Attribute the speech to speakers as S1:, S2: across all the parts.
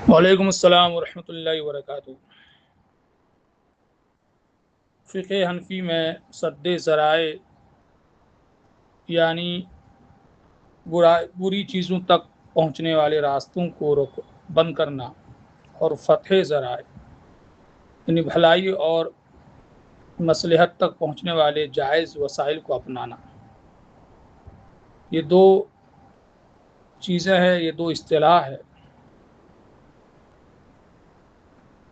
S1: وعلیکم السلام ورحمۃ اللہ وبرکاتہ۔ فقہ حنفی میں سد ذرائع یعنی بری چیزوں تک پہنچنے والے راستوں کو بند کرنا، اور فتح ذرائع یعنی بھلائی اور مصلحت تک پہنچنے والے جائز وسائل کو اپنانا، یہ دو چیزیں ہیں، یہ دو اصطلاح ہے۔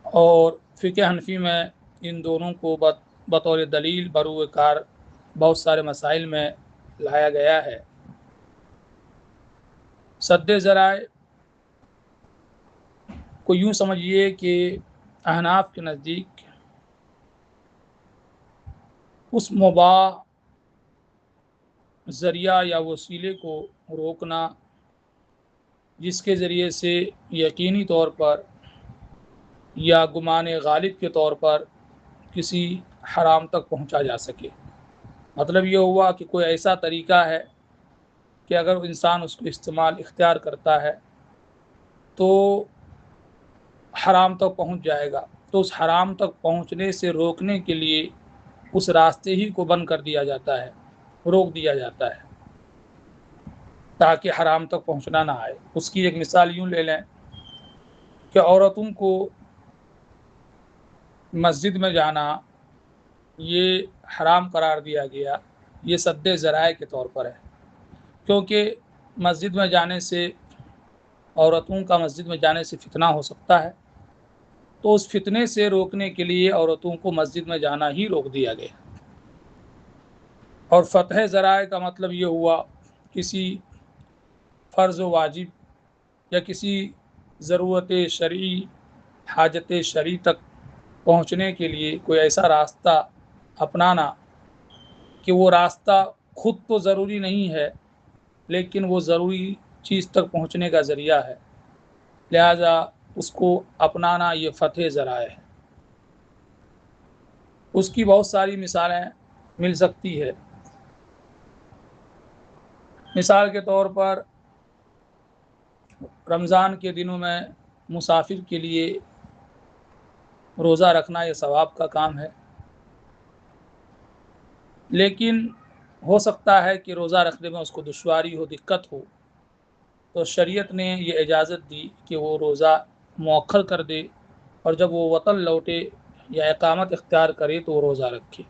S1: اور فقہ حنفی میں ان دونوں کو بطور دلیل بروئے کار بہت سارے مسائل میں لایا گیا ہے۔ سد ذرائع کو یوں سمجھیے کہ احناف کے نزدیک اس مباح ذریعہ یا وسیلے کو روکنا جس کے ذریعے سے یقینی طور پر یا گمان غالب کے طور پر کسی حرام تک پہنچا جا سکے۔ مطلب یہ ہوا کہ کوئی ایسا طریقہ ہے کہ اگر انسان اس کو استعمال اختیار کرتا ہے تو حرام تک پہنچ جائے گا، تو اس حرام تک پہنچنے سے روکنے کے لیے اس راستے ہی کو بند کر دیا جاتا ہے، روک دیا جاتا ہے تاکہ حرام تک پہنچنا نہ آئے۔ اس کی ایک مثال یوں لے لیں کہ عورتوں کو مسجد میں جانا یہ حرام قرار دیا گیا، یہ سد ذرائع کے طور پر ہے، کیونکہ مسجد میں جانے سے عورتوں کا مسجد میں جانے سے فتنہ ہو سکتا ہے، تو اس فتنے سے روکنے کے لیے عورتوں کو مسجد میں جانا ہی روک دیا گیا۔ اور فتح ذرائع کا مطلب یہ ہوا کسی فرض و واجب یا کسی ضرورت شرعی حاجت شرعی تک پہنچنے کے لیے کوئی ایسا راستہ اپنانا کہ وہ راستہ خود تو ضروری نہیں ہے لیکن وہ ضروری چیز تک پہنچنے کا ذریعہ ہے، لہذا اس کو اپنانا یہ فتح ذرائع ہے۔ اس کی بہت ساری مثالیں مل سکتی ہے۔ مثال کے طور پر رمضان کے دنوں میں مسافر کے لیے روزہ رکھنا یہ ثواب کا کام ہے، لیکن ہو سکتا ہے کہ روزہ رکھنے میں اس کو دشواری ہو، دقت ہو، تو شریعت نے یہ اجازت دی کہ وہ روزہ مؤخر کر دے، اور جب وہ وطن لوٹے یا اقامت اختیار کرے تو وہ روزہ رکھے۔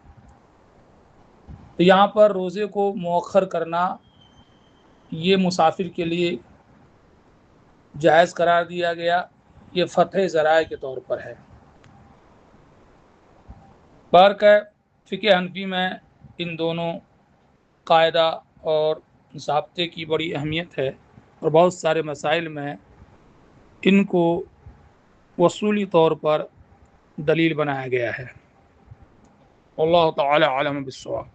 S1: تو یہاں پر روزے کو مؤخر کرنا یہ مسافر کے لیے جائز قرار دیا گیا، یہ فتح ذرائع کے طور پر ہے۔ برکہ فقہ حنفی میں ان دونوں قاعدہ اور ضابطے کی بڑی اہمیت ہے، اور بہت سارے مسائل میں ان کو اصولی طور پر دلیل بنایا گیا ہے۔ اللہ تعالی عالم بالصواب۔